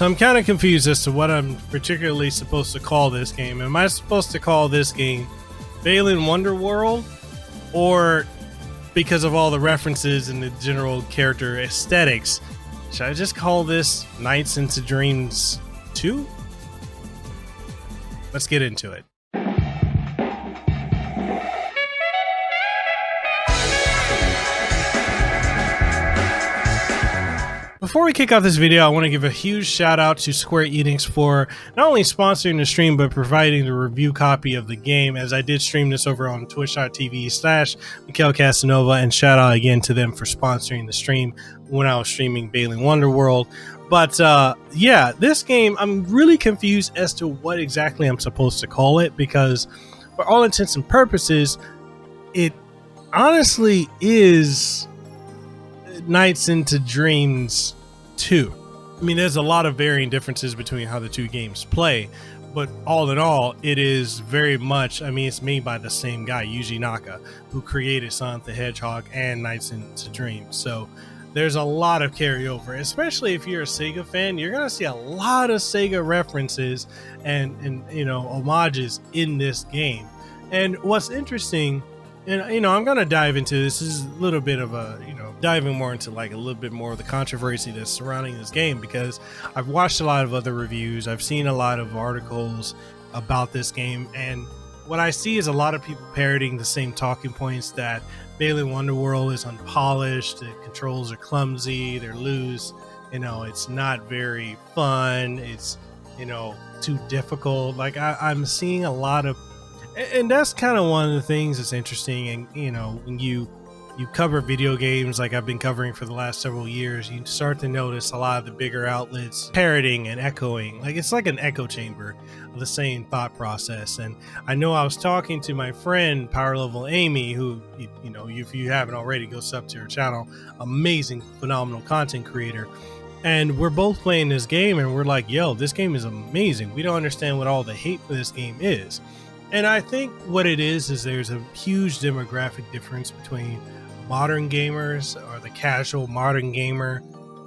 So I'm kind of confused as to what I'm particularly supposed to call this game. Am I supposed to call this game Balan Wonderworld, or because of all the references and the general character aesthetics, should I just call this Nights into Dreams 2? Let's get into it. Before we kick off this video, I want to give a huge shout out to Square Enix for not only sponsoring the stream, but providing the review copy of the game, as I did stream this over on twitch.tv/Mikhail Kasanova, and shout out again to them for sponsoring the stream when I was streaming Balan Wonderworld. But yeah, this game, I'm really confused as to what exactly I'm supposed to call it, because for all intents and purposes, it honestly is Nights into Dreams 2. I mean, there's a lot of varying differences between how the two games play, but all in all, it is very much, I mean, it's made by the same guy, Yuji Naka, who created Sonic the Hedgehog and Nights into Dreams. So there's a lot of carryover, especially if you're a Sega fan. You're going to see a lot of Sega references and you know, homages in this game. And what's interesting, and you know, I'm gonna dive into this. This is a little bit of a, you know, diving more into like a little bit more of the controversy that's surrounding this game, because I've watched a lot of other reviews, I've seen a lot of articles about this game, and what I see is a lot of people parroting the same talking points, that Balan Wonderworld is unpolished, the controls are clumsy, they're loose, you know, it's not very fun, it's, you know, too difficult. Like I'm seeing a lot of, and that's kind of one of the things that's interesting. And you know, when you cover video games like I've been covering for the last several years, you start to notice a lot of the bigger outlets parroting and echoing. Like it's like an echo chamber of the same thought process. And I know I was talking to my friend Power Level Amy, who, you know, if you haven't already, go sub to her channel. Amazing, phenomenal content creator. And we're both playing this game and we're like, yo, this game is amazing. We don't understand what all the hate for this game is. And I think what it is there's a huge demographic difference between modern gamers, or the casual modern gamer,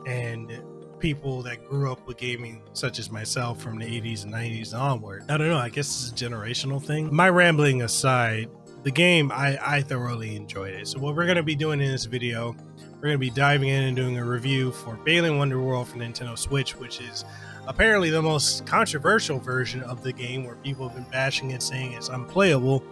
and people that grew up with gaming, such as myself, from the 80s and 90s onward. I don't know, I guess it's a generational thing. My rambling aside, the game, I thoroughly enjoyed it. So what we're going to be doing in this video, we're going to be diving in and doing a review for Balan Wonderworld for Nintendo Switch, which is apparently the most controversial version of the game, where people have been bashing it, saying it's unplayable.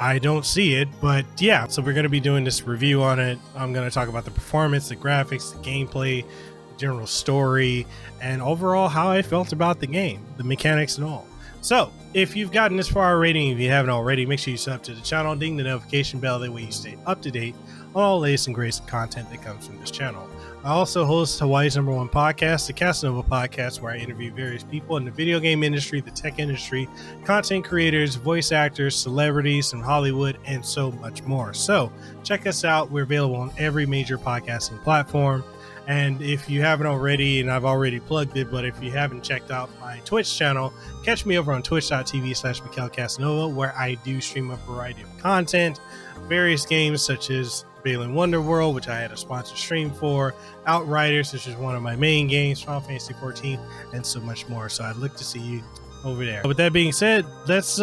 I don't see it, but yeah, so we're going to be doing this review on it. I'm going to talk about the performance, the graphics, the gameplay, the general story, and overall how I felt about the game, the mechanics and all. So if you've gotten this far already, if you haven't already, make sure you sub to the channel, ding the notification bell, that way you stay up to date on all the latest and greatest content that comes from this channel. I also host Hawaii's #1 podcast, the Kasanova Podcast, where I interview various people in the video game industry, the tech industry, content creators, voice actors, celebrities from Hollywood, and so much more. So check us out. We're available on every major podcasting platform. And if you haven't already, and I've already plugged it, but if you haven't checked out my Twitch channel, catch me over on twitch.tv/Mikhail Kasanova, where I do stream a variety of content, various games such as Balan Wonderworld, which I had a sponsored stream for, Outriders, which is one of my main games, Final Fantasy 14, and so much more. So I'd look to see you over there. With that being said, let's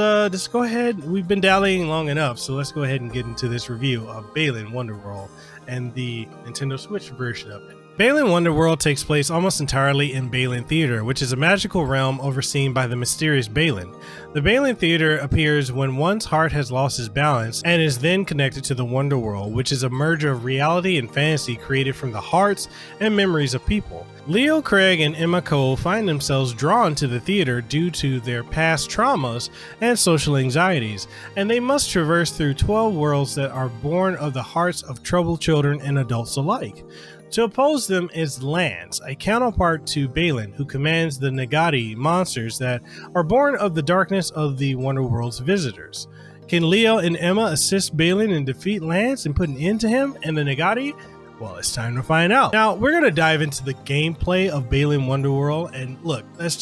go ahead. We've been dallying long enough, so let's go ahead and get into this review of Balan Wonderworld and the Nintendo Switch version of it. Balan Wonderworld takes place almost entirely in Balan Theater, which is a magical realm overseen by the mysterious Balan. The Balan Theater appears when one's heart has lost its balance and is then connected to the Wonderworld, which is a merger of reality and fantasy created from the hearts and memories of people. Leo, Craig, and Emma Cole find themselves drawn to the theater due to their past traumas and social anxieties, and they must traverse through 12 worlds that are born of the hearts of troubled children and adults alike. To oppose them is Lance, a counterpart to Balan, who commands the Nagati monsters that are born of the darkness of the Wonderworld's visitors. Can Leo and Emma assist Balan and defeat Lance and put an end to him and the Nagati? Well, it's time to find out. Now, we're going to dive into the gameplay of Balan Wonderworld, and look, let's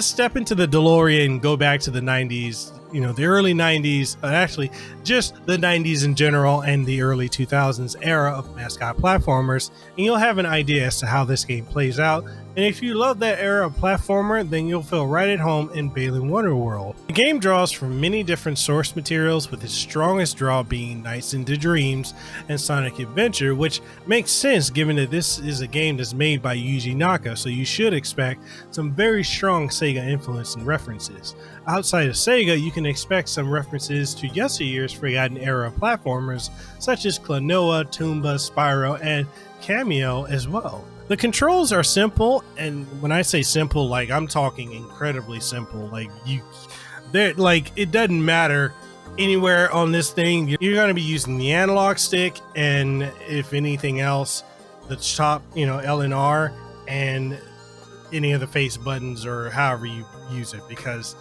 step into the DeLorean and go back to the 90s, you know, the early 90s, actually just the 90s in general, and the early 2000s era of mascot platformers, and you'll have an idea as to how this game plays out And if you love that era of platformer, then you'll feel right at home in Balan Wonderworld. The game draws from many different source materials, with its strongest draw being Nights into Dreams and Sonic Adventure, which makes sense given that this is a game that's made by Yuji Naka, so you should expect some very strong Sega influence and references. Outside of Sega, you can expect some references to yesteryear's forgotten era of platformers such as Klonoa, Toomba, Spyro, and Cameo as well. The controls are simple, and when I say simple, like I'm talking incredibly simple. It doesn't matter anywhere on this thing. You're going to be using the analog stick, and if anything else, the top, L and R, and any of the face buttons or however you use it, because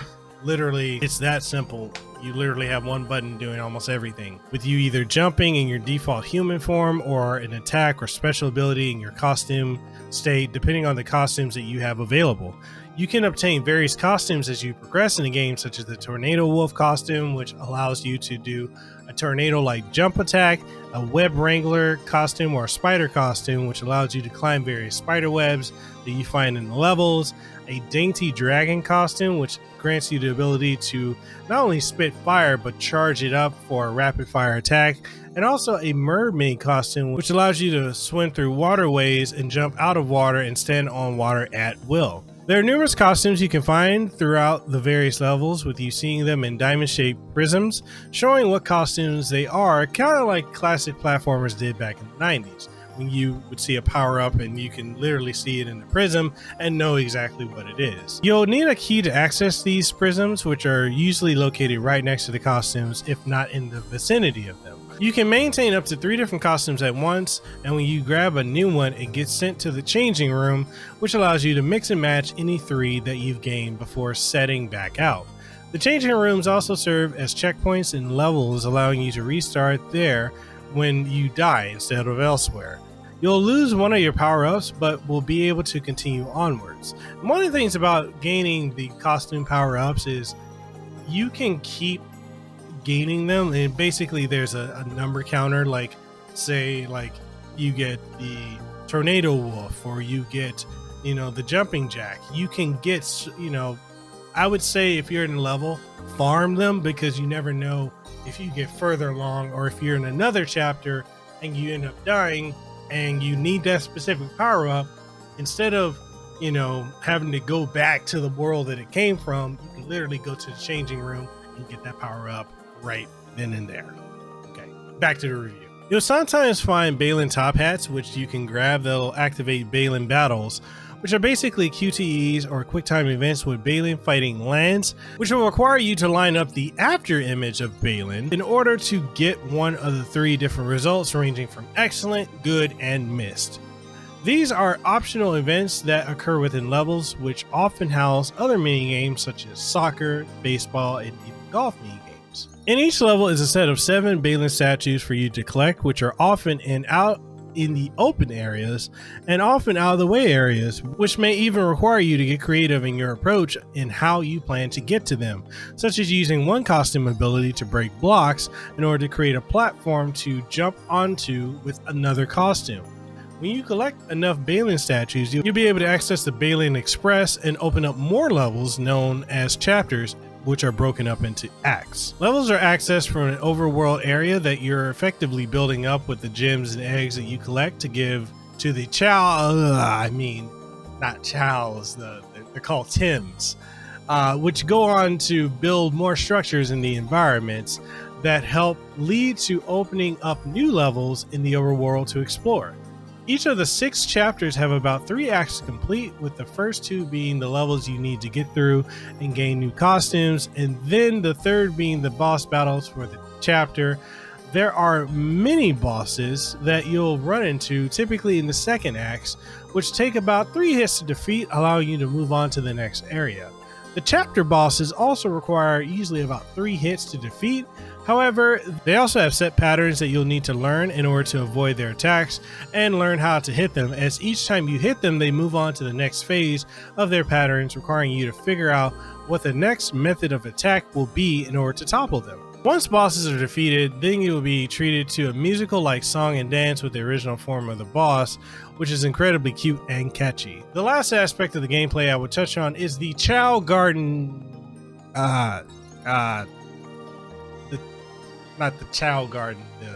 literally it's that simple. You literally have one button doing almost everything, with you either jumping in your default human form or an attack or special ability in your costume state, depending on the costumes that you have available. You can obtain various costumes as you progress in the game, such as the Tornado Wolf costume, which allows you to do a tornado-like jump attack, a Web Wrangler costume or a Spider costume, which allows you to climb various spider webs that you find in the levels, a Dainty Dragon costume, which grants you the ability to not only spit fire but charge it up for a rapid fire attack, and also a Mermaid costume, which allows you to swim through waterways and jump out of water and stand on water at will. There are numerous costumes you can find throughout the various levels, with you seeing them in diamond-shaped prisms, showing what costumes they are, kind of like classic platformers did back in the 90s, when you would see a power-up and you can literally see it in the prism and know exactly what it is. You'll need a key to access these prisms, which are usually located right next to the costumes, if not in the vicinity of them. You can maintain up to 3 different costumes at once, and when you grab a new one, it gets sent to the changing room, which allows you to mix and match any 3 that you've gained before setting back out. The changing rooms also serve as checkpoints in levels, allowing you to restart there when you die instead of elsewhere. You'll lose one of your power-ups, but will be able to continue onwards. And one of the things about gaining the costume power-ups is you can keep gaining them, and basically there's a number counter, like say like you get the Tornado Wolf, or you get the Jumping Jack. You can get I would say, if you're in a level, farm them, because you never know if you get further along, or if you're in another chapter and you end up dying and you need that specific power up, instead of having to go back to the world that it came from, you can literally go to the changing room and get that power up right then and there. Okay, back to the review. You'll sometimes find Balan top hats, which you can grab. That'll activate Balan battles, which are basically QTEs or quick time events with Balan fighting lands, which will require you to line up the after image of Balan in order to get one of the 3 different results, ranging from excellent, good, and missed. These are optional events that occur within levels, which often house other minigames such as soccer, baseball, and even golf minigames. In each level is a set of 7 Balan statues for you to collect, which are often out in the open areas and often out of the way areas, which may even require you to get creative in your approach in how you plan to get to them, such as using one costume ability to break blocks in order to create a platform to jump onto with another costume. When you collect enough Balan statues, you'll be able to access the Balan Express and open up more levels known as chapters, which are broken up into acts. Levels are accessed from an overworld area that you're effectively building up with the gems and eggs that you collect to give to the not chows, they're called Tims, which go on to build more structures in the environments that help lead to opening up new levels in the overworld to explore. Each of the 6 chapters have about 3 acts to complete, with the first 2 being the levels you need to get through and gain new costumes, and then the third being the boss battles for the chapter. There are mini bosses that you'll run into typically in the second acts, which take about 3 hits to defeat, allowing you to move on to the next area. The chapter bosses also require usually about 3 hits to defeat. However, they also have set patterns that you'll need to learn in order to avoid their attacks and learn how to hit them, as each time you hit them, they move on to the next phase of their patterns, requiring you to figure out what the next method of attack will be in order to topple them. Once bosses are defeated, then you will be treated to a musical-like song and dance with the original form of the boss, which is incredibly cute and catchy. The last aspect of the gameplay I would touch on is the Chow Garden. Not the Chow Garden, the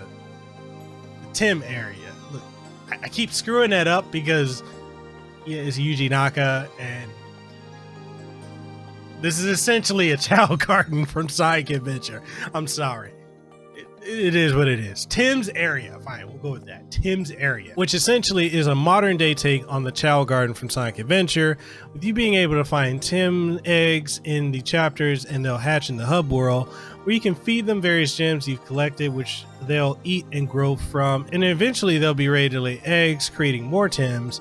Tim area. Look, I keep screwing that up because it's Yuji Naka, and this is essentially a Chow Garden from Sonic Adventure. I'm sorry. It is what it is. Tim's area. Fine, we'll go with that. Tim's area, which essentially is a modern day take on the Chow Garden from Sonic Adventure, with you being able to find Tim eggs in the chapters and they'll hatch in the hub world, where you can feed them various gems you've collected, which they'll eat and grow from, and eventually they'll be ready to lay eggs, creating more Tims.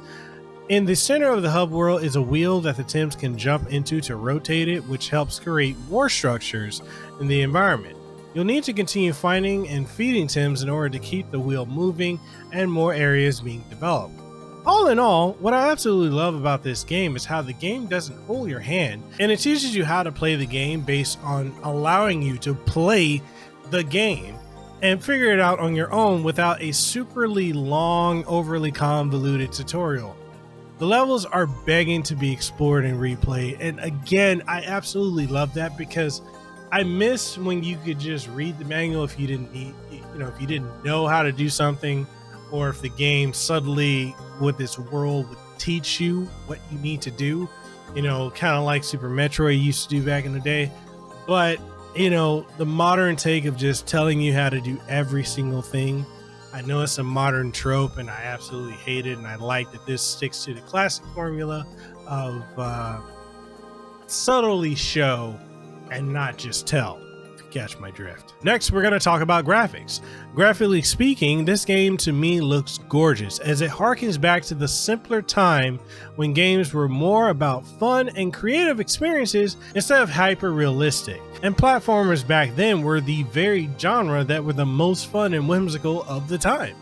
In the center of the hub world is a wheel that the Tims can jump into to rotate it, which helps create more structures in the environment. You'll need to continue finding and feeding Tims in order to keep the wheel moving and more areas being developed. All in all, what I absolutely love about this game is how the game doesn't hold your hand, and it teaches you how to play the game based on allowing you to play the game and figure it out on your own without a superly long, overly convoluted tutorial. The levels are begging to be explored and replayed, and again, I absolutely love that because I miss when you could just read the manual if you didn't need, if you didn't know how to do something, or if the game subtly with this world would teach you what you need to do, kind of like Super Metroid used to do back in the day. But, the modern take of just telling you how to do every single thing, I know it's a modern trope and I absolutely hate it, and I like that this sticks to the classic formula of subtly show and not just tell, if you catch my drift. Next, we're going to talk about graphics. Graphically speaking, this game to me looks gorgeous, as it harkens back to the simpler time when games were more about fun and creative experiences instead of hyper realistic. And platformers back then were the very genre that were the most fun and whimsical of the time.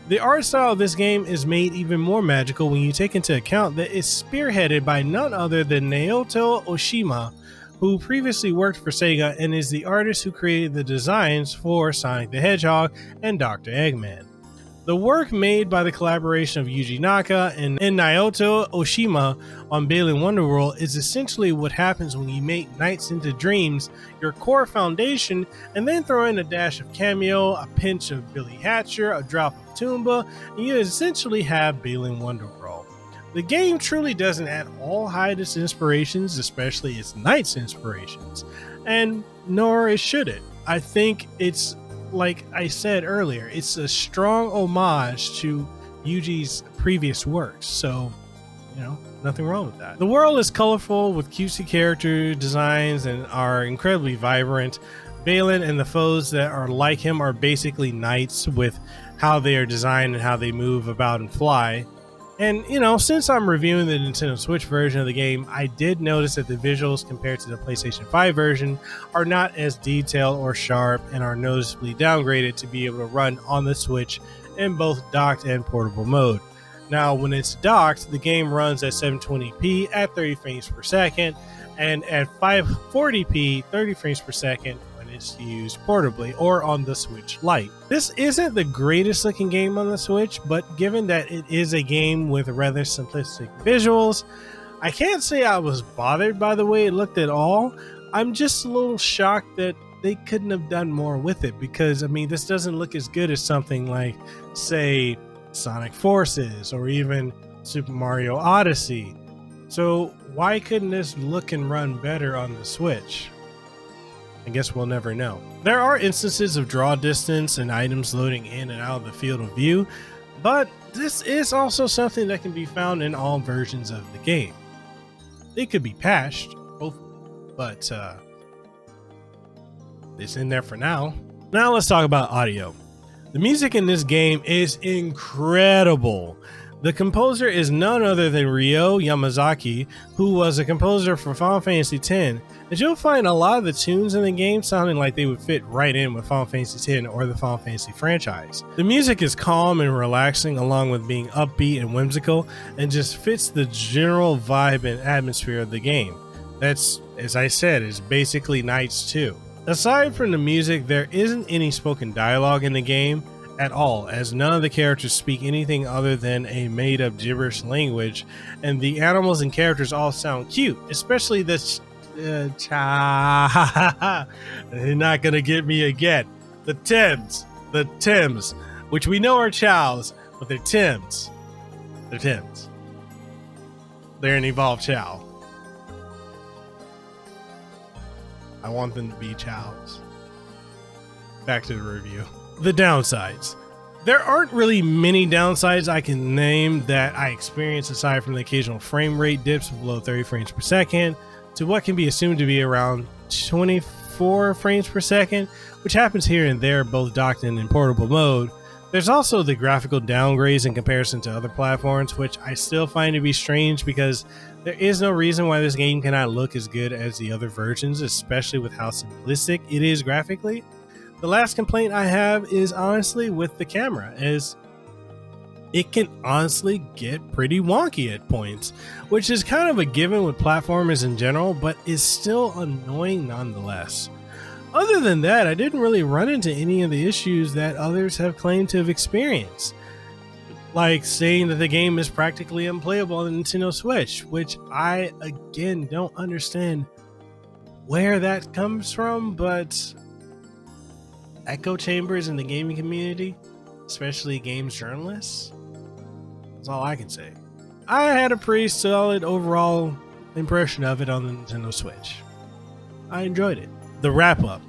The art style of this game is made even more magical when you take into account that it's spearheaded by none other than Naoto Oshima, who previously worked for Sega and is the artist who created the designs for Sonic the Hedgehog and Dr. Eggman. The work made by the collaboration of Yuji Naka and Naoto Oshima on Balan Wonderworld is essentially what happens when you make Nights into Dreams your core foundation and then throw in a dash of cameo, a pinch of Billy Hatcher, a drop of Toomba, and you essentially have Balan Wonderworld. The game truly doesn't at all hide its inspirations, especially its Nights inspirations, and nor should it. I think it's, like I said earlier, it's a strong homage to Yuji's previous works, so, nothing wrong with that. The world is colorful with cutesy character designs and are incredibly vibrant. Balan and the foes that are like him are basically knights with how they are designed and how they move about and fly. And, since I'm reviewing the Nintendo Switch version of the game, I did notice that the visuals compared to the PlayStation 5 version are not as detailed or sharp and are noticeably downgraded to be able to run on the Switch in both docked and portable mode. Now, when it's docked, the game runs at 720p at 30 frames per second and at 540p 30 frames per second when it's used portably or on the Switch Lite. This isn't the greatest looking game on the Switch, but given that it is a game with rather simplistic visuals, I can't say I was bothered by the way it looked at all. I'm just a little shocked that they couldn't have done more with it, because this doesn't look as good as something like, say, Sonic Forces or even Super Mario Odyssey. So why couldn't this look and run better on the Switch? I guess we'll never know. There are instances of draw distance and items loading in and out of the field of view, but this is also something that can be found in all versions of the game. It could be patched, hopefully, but it's in there for now. Now let's talk about audio. The music in this game is incredible. The composer is none other than Ryo Yamazaki, who was a composer for Final Fantasy X, and you'll find a lot of the tunes in the game sounding like they would fit right in with Final Fantasy X or the Final Fantasy franchise. The music is calm and relaxing, along with being upbeat and whimsical, and just fits the general vibe and atmosphere of the game. That's, as I said, is basically Nights 2. Aside from the music, there isn't any spoken dialogue in the game at all, as none of the characters speak anything other than a made-up gibberish language, and the animals and characters all sound cute, especially the they're not gonna get me again. The Tims, which we know are chows, but they're Tims. They're Tims. They're an evolved chow. I want them to be chows. Back to the review. The downsides. There aren't really many downsides I can name that I experience aside from the occasional frame rate dips below 30 frames per second to what can be assumed to be around 24 frames per second, which happens here and there both docked and in portable mode. There's also the graphical downgrades in comparison to other platforms, which I still find to be strange because there is no reason why this game cannot look as good as the other versions, especially with how simplistic it is graphically. The last complaint I have is honestly with the camera, as it can honestly get pretty wonky at points, which is kind of a given with platformers in general, but is still annoying nonetheless. Other than that, I didn't really run into any of the issues that others have claimed to have experienced, like saying that the game is practically unplayable on the Nintendo Switch, which I, again, don't understand where that comes from, but echo chambers in the gaming community, especially games journalists, that's all I can say. I had a pretty solid overall impression of it on the Nintendo Switch. I enjoyed it. The wrap up.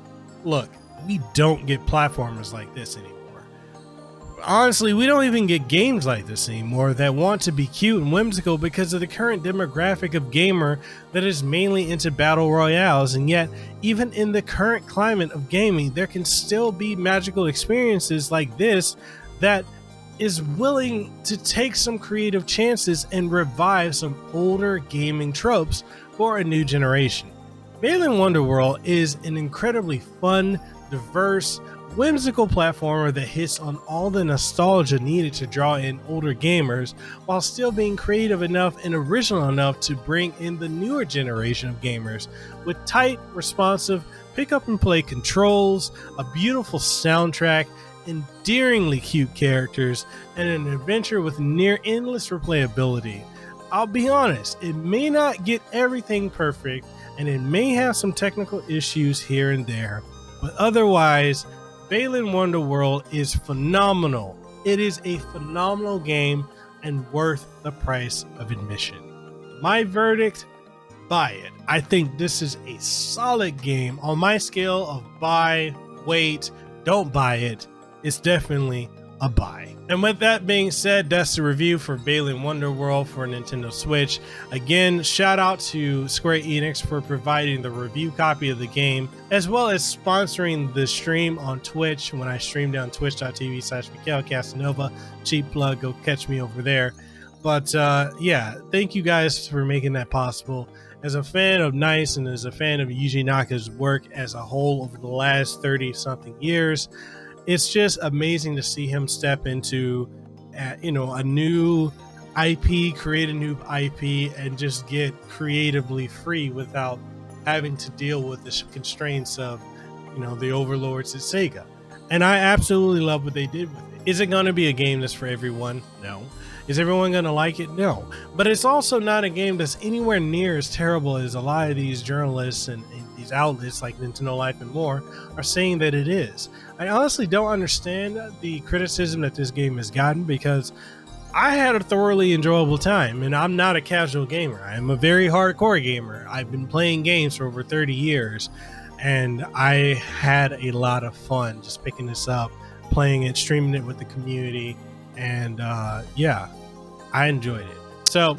Look, we don't get platformers like this anymore. Honestly, we don't even get games like this anymore that want to be cute and whimsical because of the current demographic of gamer that is mainly into battle royales, and yet even in the current climate of gaming, there can still be magical experiences like this that is willing to take some creative chances and revive some older gaming tropes for a new generation. Balan Wonderworld is an incredibly fun, diverse, whimsical platformer that hits on all the nostalgia needed to draw in older gamers while still being creative enough and original enough to bring in the newer generation of gamers with tight, responsive, pick up and play controls, a beautiful soundtrack, endearingly cute characters, and an adventure with near endless replayability. I'll be honest, it may not get everything perfect, and it may have some technical issues here and there, but otherwise, Balan Wonderworld is phenomenal. It is a phenomenal game and worth the price of admission. My verdict, buy it. I think this is a solid game. On my scale of buy, wait, don't buy it, it's definitely a buy. And with that being said, that's the review for Balan Wonderworld for Nintendo Switch. Again, shout out to Square Enix for providing the review copy of the game, as well as sponsoring the stream on Twitch when I stream down twitch.tv/Mikhail Kasanova. Cheap plug, go catch me over there. But yeah, thank you guys for making that possible. As a fan of NiCE and as a fan of Yuji Naka's work as a whole over the last 30-something years, it's just amazing to see him step into, a new IP, create a new IP, and just get creatively free without having to deal with the constraints of, the overlords at Sega. And I absolutely love what they did with it. Is it going to be a game that's for everyone? No. Is everyone going to like it? No. But it's also not a game that's anywhere near as terrible as a lot of these journalists and these outlets like Nintendo Life and more are saying that it is. I honestly don't understand the criticism that this game has gotten, because I had a thoroughly enjoyable time, and I'm not a casual gamer. I'm a very hardcore gamer. I've been playing games for over 30 years, and I had a lot of fun just picking this up, playing it, streaming it with the community, and yeah, I enjoyed it. So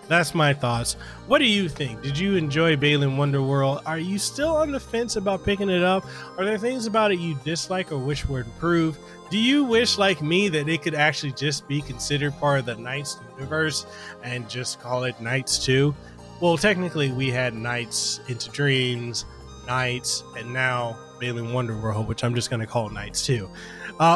that's my thoughts. What do you think? Did you enjoy Balan Wonderworld? Are you still on the fence about picking it up? Are there things about it you dislike or wish were improved? Do you wish, like me, that it could actually just be considered part of the NiCE universe and just call it NiCE 2? Well, technically we had NiCE Into Dreams, NiCE, and now Balan Wonderworld, which I'm just going to call NiCE 2.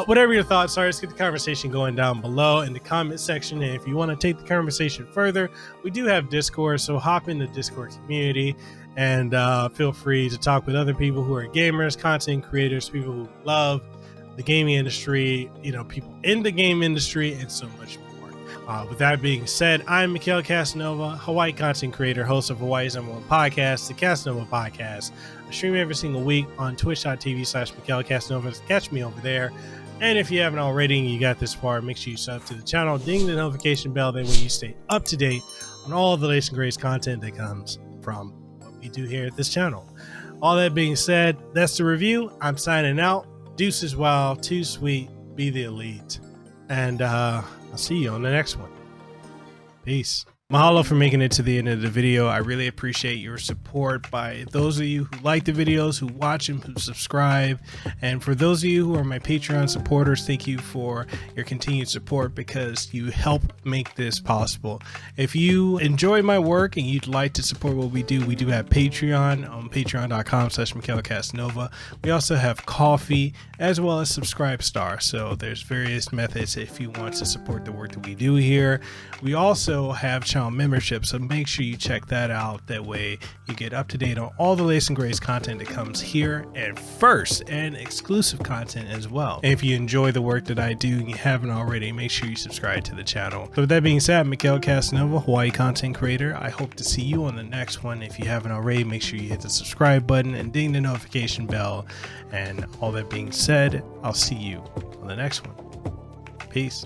Whatever your thoughts are, let's get the conversation going down below in the comment section. And if you want to take the conversation further, we do have Discord, so hop in the Discord community and feel free to talk with other people who are gamers, content creators, people who love the gaming industry, people in the game industry, and so much more. With that being said, I'm Mikhail Kasanova, Hawaii content creator, host of Hawaii's #1 podcast, the Kasanova Podcast. I stream every single week on twitch.tv/Mikhail Kasanova. Catch me over there. And if you haven't already and you got this far, make sure you sub to the channel, ding the notification bell, that way you stay up to date on all the latest and greatest content that comes from what we do here at this channel. All that being said, that's the review. I'm signing out. Deuces wild, too sweet, be the elite. And I'll see you on the next one. Peace. Mahalo for making it to the end of the video. I really appreciate your support by those of you who like the videos, who watch them, who subscribe. And for those of you who are my Patreon supporters, thank you for your continued support because you help make this possible. If you enjoy my work and you'd like to support what we do have Patreon on patreon.com/Mikhail Kasanova. We also have Coffee as well as Subscribestar. So there's various methods if you want to support the work that we do here. We also have channel membership, so make sure you check that out. That way you get up to date on all the latest and greatest content that comes here and first, and exclusive content as well. And if you enjoy the work that I do and you haven't already, make sure you subscribe to the channel. So with that being said, I'm Mikhail Kasanova, Hawaii content creator. I hope to see you on the next one. If you haven't already, make sure you hit the subscribe button and ding the notification bell. And all that being said, I'll see you on the next one. Peace.